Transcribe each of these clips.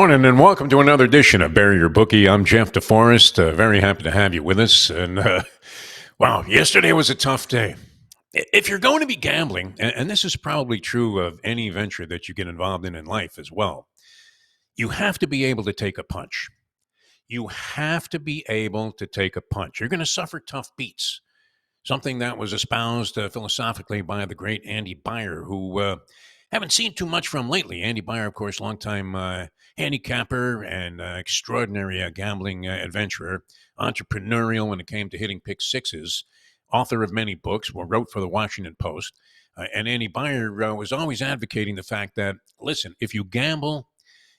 morning and welcome to another edition of Bury Your Bookie. I'm Jeff Deforest. Very happy to have you with us. And wow, yesterday was a tough day. If you're going to be gambling, and this is probably true of any venture that you get involved in life as well, you have to be able to take a punch. You have to be able to take a punch. You're going to suffer tough beats. Something that was espoused philosophically by the great Andy Beyer, who haven't seen too much from lately. Andy Beyer, of course, longtime handicapper and extraordinary gambling adventurer, entrepreneurial when it came to hitting pick sixes, author of many books, wrote for the Washington Post. And Andy Beyer was always advocating the fact that, listen, if you gamble,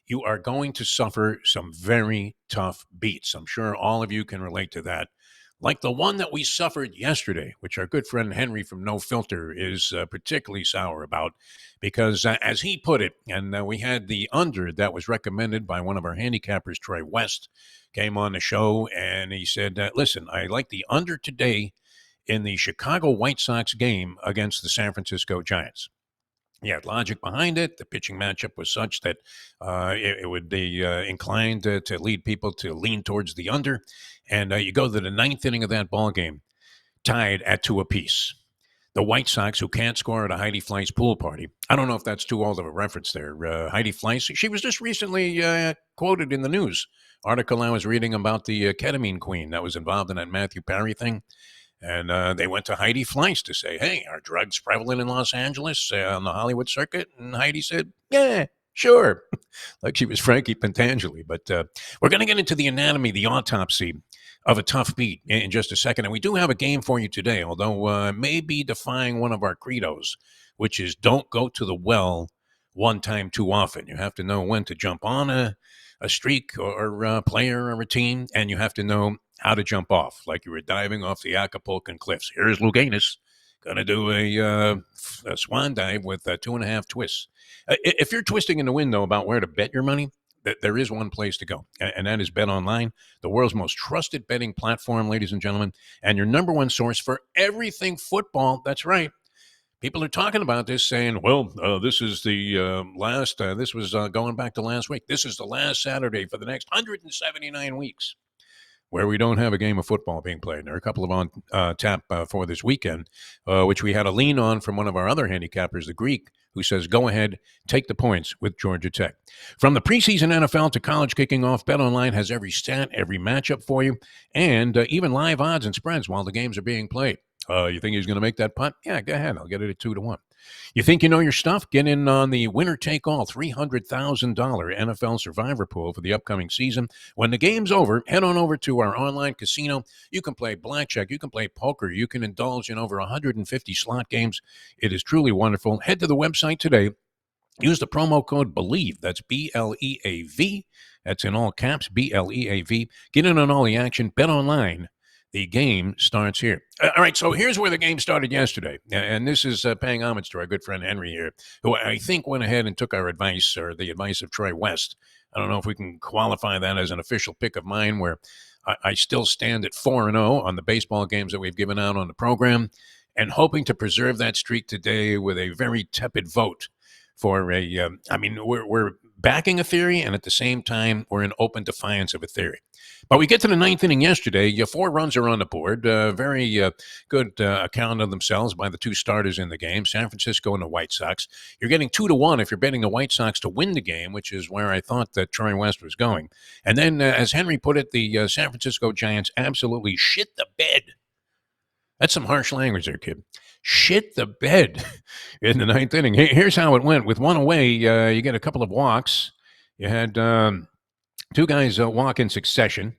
you are going to suffer some very tough beats. I'm sure all of you can relate to that. Like the one that we suffered yesterday, which our good friend Henry from No Filter is particularly sour about, because as he put it, and we had the under that was recommended by one of our handicappers, Troy West, came on the show, and he said, listen, I like the under today in the Chicago White Sox game against the San Francisco Giants. He had logic behind it. The pitching matchup was such that it would be inclined to lead people to lean towards the under. And you go to the ninth inning of that ball game, tied at 2 apiece. The White Sox, who can't score at a Heidi Fleiss pool party. I don't know if that's too old of a reference there. Heidi Fleiss, she was just recently quoted in the news article I was reading about the ketamine queen that was involved in that Matthew Perry thing. And they went to Heidi Fleiss to say, hey, are drugs prevalent in Los Angeles on the Hollywood circuit? And Heidi said, yeah, sure. Like she was Frankie Pentangeli. But we're going to get into the anatomy, the autopsy of a tough beat in just a second. And we do have a game for you today, although it may be defying one of our credos, which is don't go to the well one time too often. You have to know when to jump on a streak or a player or a team, and you have to know how to jump off, like you were diving off the Acapulcan cliffs. Here's Luganis, going to do a swan dive with 2.5 twists. If you're twisting in the wind, though, about where to bet your money, there is one place to go, and that is Bet Online, the world's most trusted betting platform, ladies and gentlemen, and your number one source for everything football. That's right. People are talking about this, saying, well, this is the last, this was going back to last week. This is the last Saturday for the next 179 weeks where we don't have a game of football being played. There are a couple of on tap for this weekend, which we had a lean on from one of our other handicappers, the Greek, who says, go ahead, take the points with Georgia Tech. From the preseason NFL to college kicking off, BetOnline has every stat, every matchup for you, and even live odds and spreads while the games are being played. You think he's going to make that punt? Yeah, go ahead. I'll get it at 2-1. You think you know your stuff? Get in on the winner-take-all $300,000 NFL Survivor Pool for the upcoming season. When the game's over, head on over to our online casino. You can play blackjack. You can play poker. You can indulge in over 150 slot games. It is truly wonderful. Head to the website today. Use the promo code BELIEVE. That's BLEAV. That's in all caps, BLEAV. Get in on all the action. Bet online. The game starts here. All right, so here's where the game started yesterday. And this is paying homage to our good friend Henry here, who I think went ahead and took our advice, or the advice of Troy West. I don't know if we can qualify that as an official pick of mine, where I still stand at 4-0 on the baseball games that we've given out on the program, and hoping to preserve that streak today with a very tepid vote for a, we're backing a theory, and at the same time, we're in open defiance of a theory. But we get to the ninth inning yesterday. 4 runs are on the board. Very good account of themselves by the two starters in the game, San Francisco and the White Sox. You're getting 2-1 if you're betting the White Sox to win the game, which is where I thought that Troy West was going. And then, as Henry put it, the San Francisco Giants absolutely shit the bed. That's some harsh language there, kid. Shit the bed in the ninth inning. Here's how it went. With one away, you get a couple of walks. You had two guys walk in succession.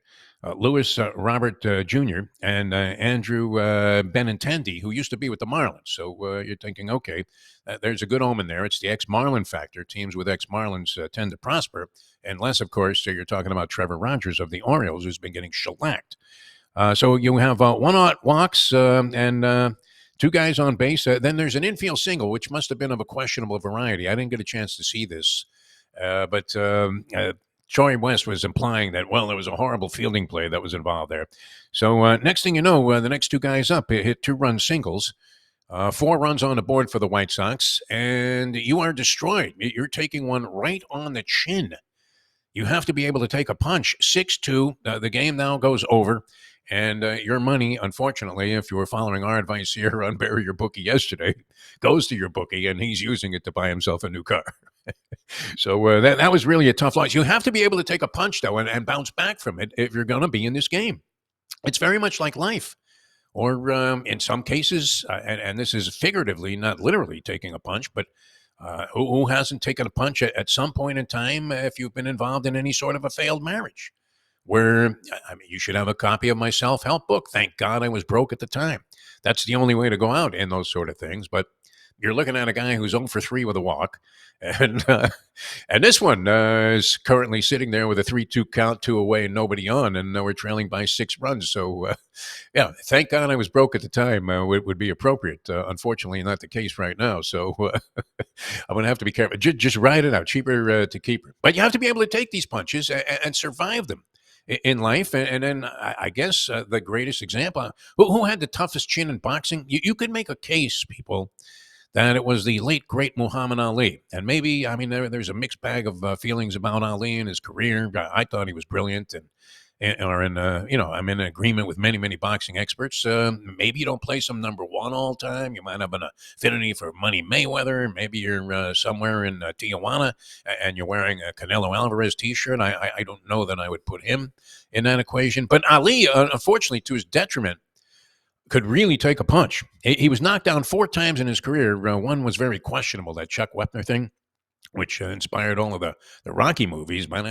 Lewis Robert Jr. and Andrew Benintendi, who used to be with the Marlins. So you're thinking, okay, there's a good omen there. It's the ex-Marlin factor. Teams with ex-Marlins tend to prosper. Unless, of course, you're talking about Trevor Rogers of the Orioles, who's been getting shellacked. So you have one-out walks and two guys on base. Then there's an infield single, which must have been of a questionable variety. I didn't get a chance to see this. But Troy West was implying that, well, there was a horrible fielding play that was involved there. So next thing you know, the next two guys up hit 2-run singles. 4 runs on the board for the White Sox, and you are destroyed. You're taking one right on the chin. You have to be able to take a punch. 6-2, the game now goes over. And your money, unfortunately, if you were following our advice here on Bury Your Bookie yesterday, goes to your bookie, and he's using it to buy himself a new car. So that was really a tough loss. You have to be able to take a punch, though, and bounce back from it if you're going to be in this game. It's very much like life. Or in some cases, and this is figuratively, not literally taking a punch, but who hasn't taken a punch at some point in time if you've been involved in any sort of a failed marriage? Where, I mean, you should have a copy of my self-help book. Thank God I was broke at the time. That's the only way to go out in those sort of things. But you're looking at a guy who's 0 for 3 with a walk. And this one is currently sitting there with a 3-2 count, 2 away, and nobody on, and we're trailing by 6 runs. So, yeah, thank God I was broke at the time. Would be appropriate. Unfortunately, not the case right now. So I'm going to have to be careful. Just ride it out. Cheaper to keep. But you have to be able to take these punches and survive them in life. And then I guess the greatest example, who had the toughest chin in boxing? You could make a case, people, that it was the late, great Muhammad Ali. And maybe, I mean, there's a mixed bag of feelings about Ali and his career. I thought he was brilliant. I'm in agreement with many, many boxing experts. Maybe you don't place him number one all time. You might have an affinity for Money Mayweather. Maybe you're somewhere in Tijuana and you're wearing a Canelo Alvarez T-shirt. I don't know that I would put him in that equation. But Ali, unfortunately, to his detriment, could really take a punch. He was knocked down 4 times in his career. One was very questionable, that Chuck Wepner thing, which inspired all of the Rocky movies. But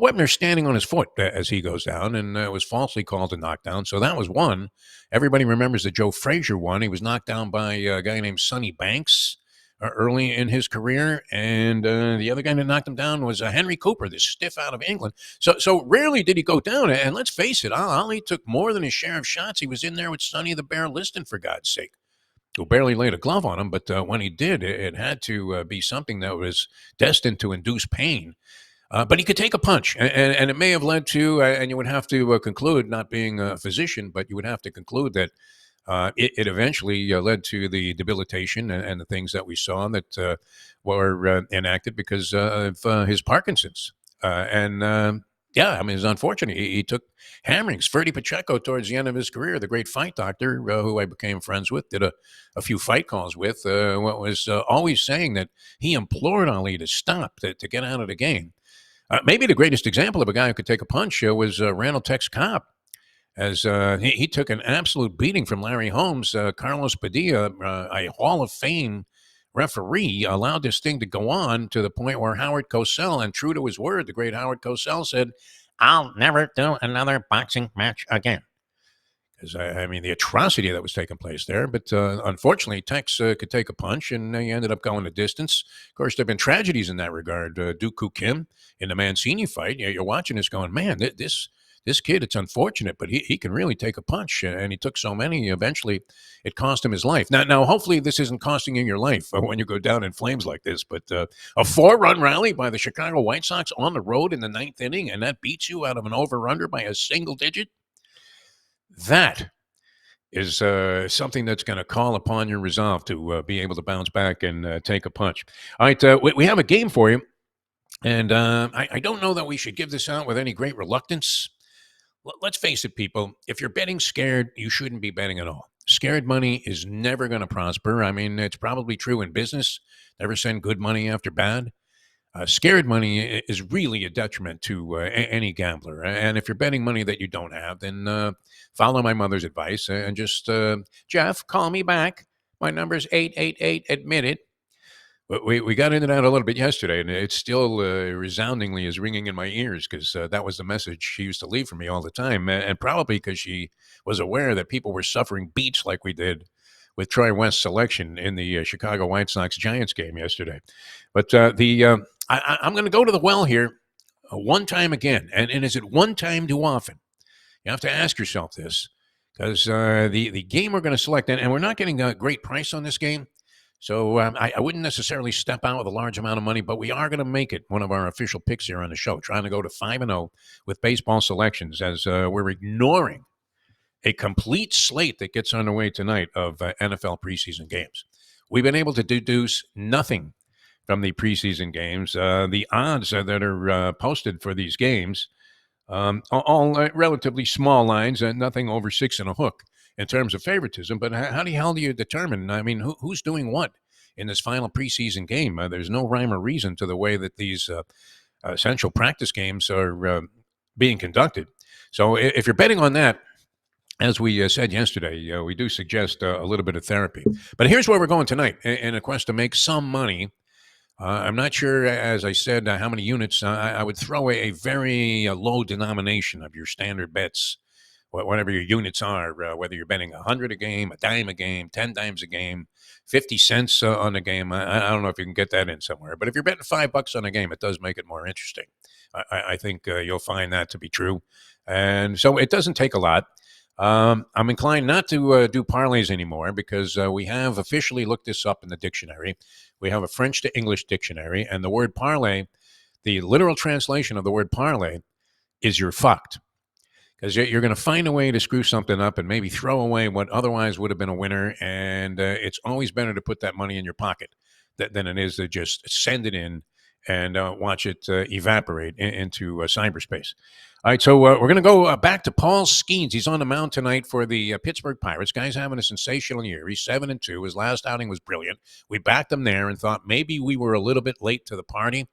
Wepner's standing on his foot as he goes down, and was falsely called a knockdown. So that was one. Everybody remembers the Joe Frazier one. He was knocked down by a guy named Sonny Banks early in his career, and the other guy that knocked him down was Henry Cooper, this stiff out of England. So rarely did he go down. And let's face it, Ali took more than his share of shots. He was in there with Sonny the Bear Liston, for God's sake, who barely laid a glove on him. But when he did, it had to be something that was destined to induce pain. But he could take a punch, and it may have led to, and you would have to conclude, not being a physician, but you would have to conclude that it eventually led to the debilitation and the things that we saw that were enacted because of his Parkinson's. Yeah, I mean, it's unfortunate. He took hammerings. Ferdy Pacheco, towards the end of his career, the great fight doctor who I became friends with, did a few fight calls with, was always saying that he implored Ali to stop, to get out of the game. Maybe the greatest example of a guy who could take a punch was Randall Tex Cobb, as he took an absolute beating from Larry Holmes. Carlos Padilla, a Hall of Fame referee, allowed this thing to go on to the point where Howard Cosell, and true to his word, the great Howard Cosell, said, "I'll never do another boxing match again." Because, I mean, the atrocity that was taking place there. But unfortunately, Tex could take a punch, and he ended up going the distance. Of course, there have been tragedies in that regard. Dooku Kim in the Mancini fight, you're watching this going, man, this kid, it's unfortunate, but he can really take a punch, and he took so many. Eventually, it cost him his life. Now, hopefully, this isn't costing you your life when you go down in flames like this. But a 4-run rally by the Chicago White Sox on the road in the 9th inning, and that beats you out of an over-under by a single digit. That is something that's going to call upon your resolve to be able to bounce back and take a punch. All right, we have a game for you, and I don't know that we should give this out with any great reluctance. Let's face it, people. If you're betting scared, you shouldn't be betting at all. Scared money is never going to prosper. I mean, it's probably true in business. Never send good money after bad. Scared money is really a detriment to any gambler. And if you're betting money that you don't have, then follow my mother's advice and just, Jeff, call me back. My number's 888-ADMIT-IT. We got into that a little bit yesterday, and it still resoundingly is ringing in my ears because that was the message she used to leave for me all the time, and probably because she was aware that people were suffering beats like we did with Troy West's selection in the Chicago White Sox Giants game yesterday. But I'm going to go to the well here one time again, and is it one time too often? You have to ask yourself this, because the game we're going to select, and we're not getting a great price on this game. So I wouldn't necessarily step out with a large amount of money, but we are going to make it one of our official picks here on the show, trying to go to 5-0 with baseball selections, as we're ignoring a complete slate that gets underway tonight of NFL preseason games. We've been able to deduce nothing from the preseason games. The odds that are posted for these games, all relatively small lines, and nothing over six and a hook in terms of favoritism. But how the hell do you determine? I mean, who's doing what in this final preseason game? There's no rhyme or reason to the way that these essential practice games are being conducted. So if you're betting on that, as we said yesterday, we do suggest a little bit of therapy. But here's where we're going tonight in a quest to make some money. I'm not sure, as I said, how many units. I would throw a very low denomination of your standard bets, whatever your units are, whether you're betting 100 a game, a dime a game, 10 dimes a game, 50 cents on a game. I don't know if you can get that in somewhere. But if you're betting $5 on a game, it does make it more interesting. I think you'll find that to be true. And so it doesn't take a lot. I'm inclined not to do parlays anymore because we have officially looked this up in the dictionary. We have a French to English dictionary, and the word parlay, the literal translation of the word parlay, is you're fucked. Because you're going to find a way to screw something up and maybe throw away what otherwise would have been a winner. And it's always better to put that money in your pocket than it is to just send it in and watch it evaporate into cyberspace. All right, so we're going to go back to Paul Skenes. He's on the mound tonight for the Pittsburgh Pirates. Guy's having a sensational year. He's 7-2. His last outing was brilliant. We backed him there and thought maybe we were a little bit late to the party.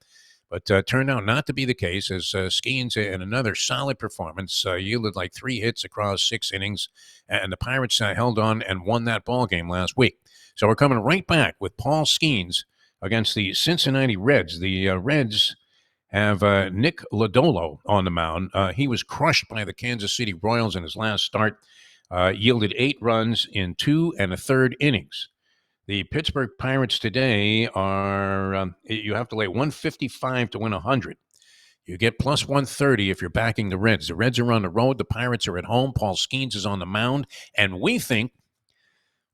But turned out not to be the case, as Skenes, in another solid performance, yielded like 3 hits across 6 innings, and the Pirates held on and won that ball game last week. So we're coming right back with Paul Skenes against the Cincinnati Reds. The Reds have Nick Lodolo on the mound. He was crushed by the Kansas City Royals in his last start, yielded 8 runs in 2 1/3 innings. The Pittsburgh Pirates today are, you have to lay 155 to win 100. You get plus 130 if you're backing the Reds. The Reds are on the road. The Pirates are at home. Paul Skenes is on the mound. And we think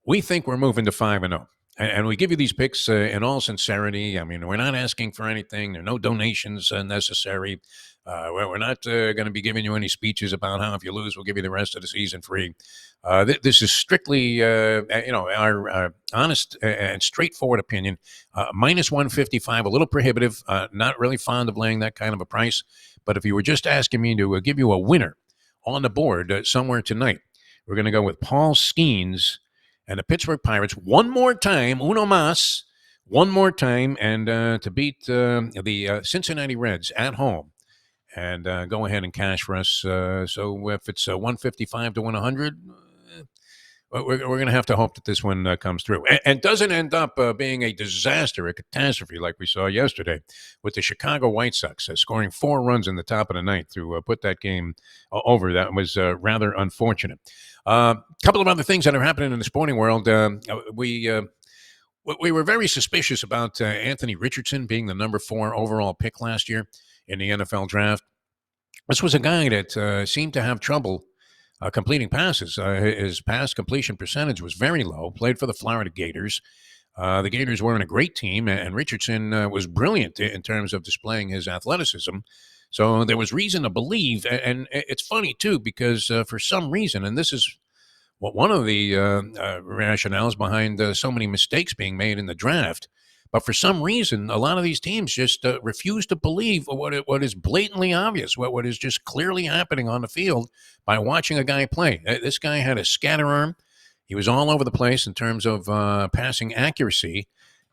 we're moving to 5-0. And we give you these picks in all sincerity. I mean, we're not asking for anything. There are no donations necessary. We're not going to be giving you any speeches about how if you lose, we'll give you the rest of the season free. This is strictly, our honest and straightforward opinion. Minus 155, a little prohibitive. Not really fond of laying that kind of a price. But if you were just asking me to give you a winner on the board somewhere tonight, we're going to go with Paul Skenes and the Pittsburgh Pirates one more time, uno más, one more time, and to beat the Cincinnati Reds at home. And go ahead and cash for us. So if it's 155 to win 100, we're going to have to hope that this one comes through. And doesn't end up being a disaster, a catastrophe like we saw yesterday with the Chicago White Sox scoring 4 runs in the top of the ninth to put that game over. That was rather unfortunate. A couple of other things that are happening in the sporting world. We were very suspicious about Anthony Richardson being the number 4 overall pick last year in the NFL draft. This was a guy that seemed to have trouble completing passes. His pass completion percentage was very low, played for the Florida Gators. The Gators weren't a great team, and Richardson was brilliant in terms of displaying his athleticism. So there was reason to believe, and it's funny, too, because for some reason, and this is one of the rationales behind so many mistakes being made in the draft, but for some reason, a lot of these teams just refuse to believe what is blatantly obvious, what is just clearly happening on the field by watching a guy play. This guy had a scatter arm. He was all over the place in terms of passing accuracy,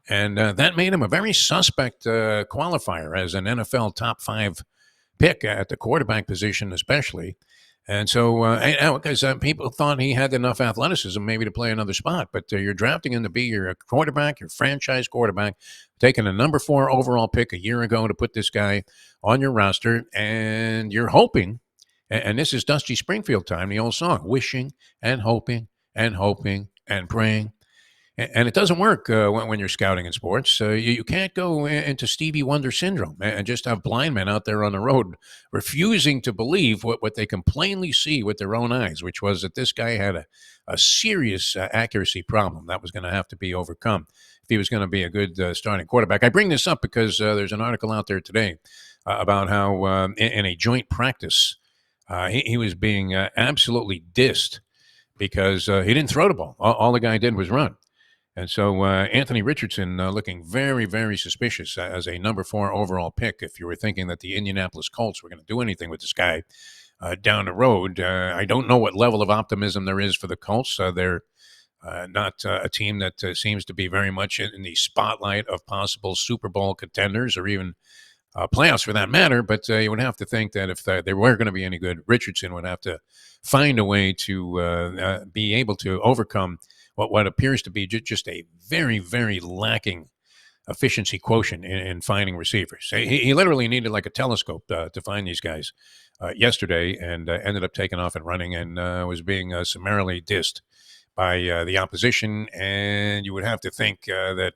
and that made him a very suspect qualifier as an NFL top 5 pick at the quarterback position especially. And so, because people thought he had enough athleticism maybe to play another spot, but you're drafting him to be your quarterback, your franchise quarterback, taking a number 4 overall pick a year ago to put this guy on your roster, and you're hoping, and this is Dusty Springfield time, the old song, wishing and hoping and hoping and praying. And it doesn't work when you're scouting in sports. You can't go into Stevie Wonder syndrome and just have blind men out there on the road refusing to believe what they can plainly see with their own eyes, which was that this guy had a serious accuracy problem that was going to have to be overcome if he was going to be a good starting quarterback. I bring this up because there's an article out there today about how in a joint practice, he was being absolutely dissed because he didn't throw the ball. All the guy did was run. And so Anthony Richardson looking very, very suspicious as a number 4 overall pick. If you were thinking that the Indianapolis Colts were going to do anything with this guy down the road, I don't know what level of optimism there is for the Colts. They're not a team that seems to be very much in the spotlight of possible Super Bowl contenders or even playoffs for that matter. But you would have to think that if they were going to be any good, Richardson would have to find a way to be able to overcome what appears to be just a very, very lacking efficiency quotient in finding receivers. He literally needed like a telescope to find these guys yesterday, and ended up taking off and running, and was being summarily dissed by the opposition. And you would have to think that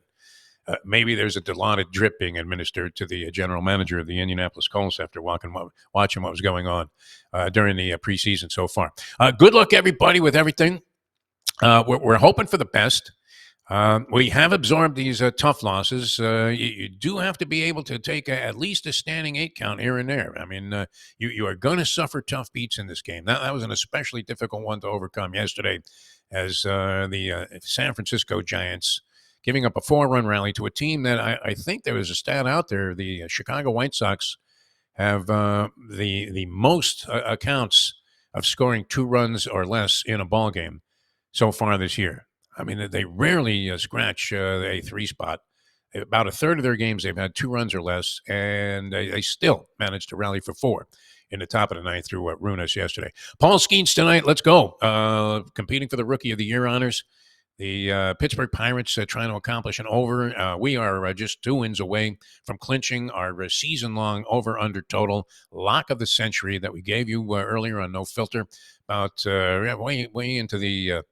maybe there's a dilaudid drip being administered to the general manager of the Indianapolis Colts after watching what was going on during the preseason so far. Good luck, everybody, with everything. We're hoping for the best. We have absorbed these tough losses. You do have to be able to take at least a standing 8 count here and there. I mean, you are going to suffer tough beats in this game. That was an especially difficult one to overcome yesterday, as the San Francisco Giants giving up a 4-run rally to a team that I think there was a stat out there. The Chicago White Sox have the most accounts of scoring 2 runs or less in a ball game so far this year. I mean, they rarely scratch a 3 spot. About a third of their games, they've had 2 runs or less, and they still managed to rally for 4 in the top of the ninth through Runas yesterday. Paul Skenes tonight. Let's go. Competing for the Rookie of the Year honors. The Pittsburgh Pirates trying to accomplish an over. We are just 2 wins away from clinching our season-long over-under total lock of the century that we gave you earlier on No Filter about way into the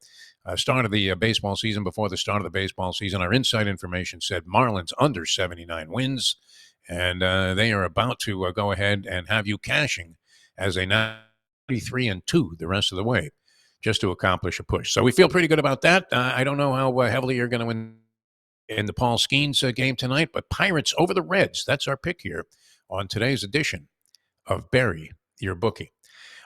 start of the baseball season. Before the start of the baseball season, our inside information said Marlins under 79 wins, and they are about to go ahead and have you cashing as a 93-2 the rest of the way, just to accomplish a push. So we feel pretty good about that. I don't know how heavily you're going to win in the Paul Skenes game tonight, but Pirates over the Reds. That's our pick here on today's edition of Bury Your Bookie.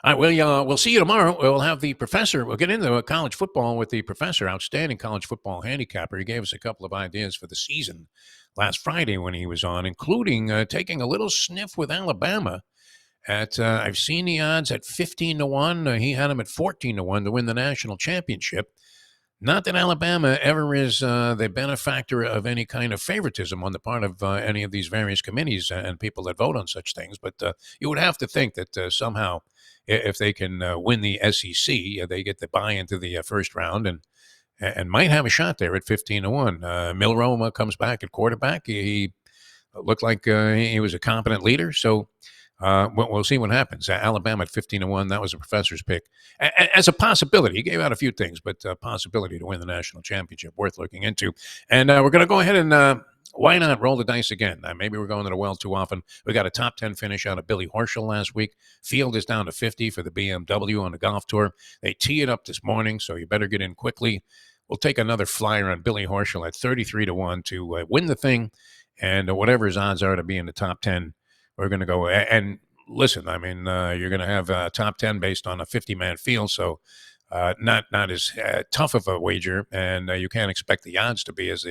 All right, we'll see you tomorrow. We'll have the professor. We'll get into college football with the professor, outstanding college football handicapper. He gave us a couple of ideas for the season last Friday when he was on, including taking a little sniff with Alabama. I've seen the odds at 15-1. He had them at 14-1 to win the national championship. Not that Alabama ever is the benefactor of any kind of favoritism on the part of any of these various committees and people that vote on such things. But you would have to think that somehow, if they can win the SEC, they get the buy into the first round and might have a shot there at 15-1. Milroe comes back at quarterback. He looked like he was a competent leader. So we'll see what happens. Alabama at 15-1. That was a professor's pick as a possibility. He gave out a few things, but a possibility to win the national championship worth looking into. And we're going to go ahead and why not roll the dice again? Maybe we're going to the well too often. We got a top 10 finish out of Billy Horschel last week. Field is down to 50 for the BMW on the golf tour. They tee it up this morning, so you better get in quickly. We'll take another flyer on Billy Horschel at 33-1 to win the thing, and whatever his odds are to be in the top 10, we're going to go. And listen, I mean, you're going to have a top 10 based on a 50-man field, so not as tough of a wager, and you can't expect the odds to be as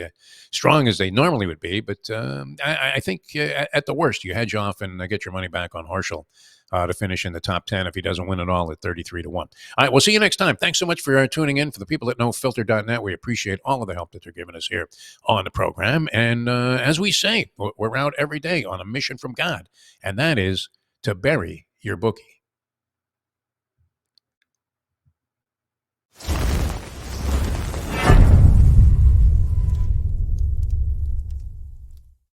strong as they normally would be. But I think at the worst, you hedge off and get your money back on Horschel to finish in the top 10 if he doesn't win it all at 33-1. All right, we'll see you next time. Thanks so much for tuning in. For the people at NoFilter.net, we appreciate all of the help that they're giving us here on the program. And as we say, we're out every day on a mission from God, and that is to bury your bookie.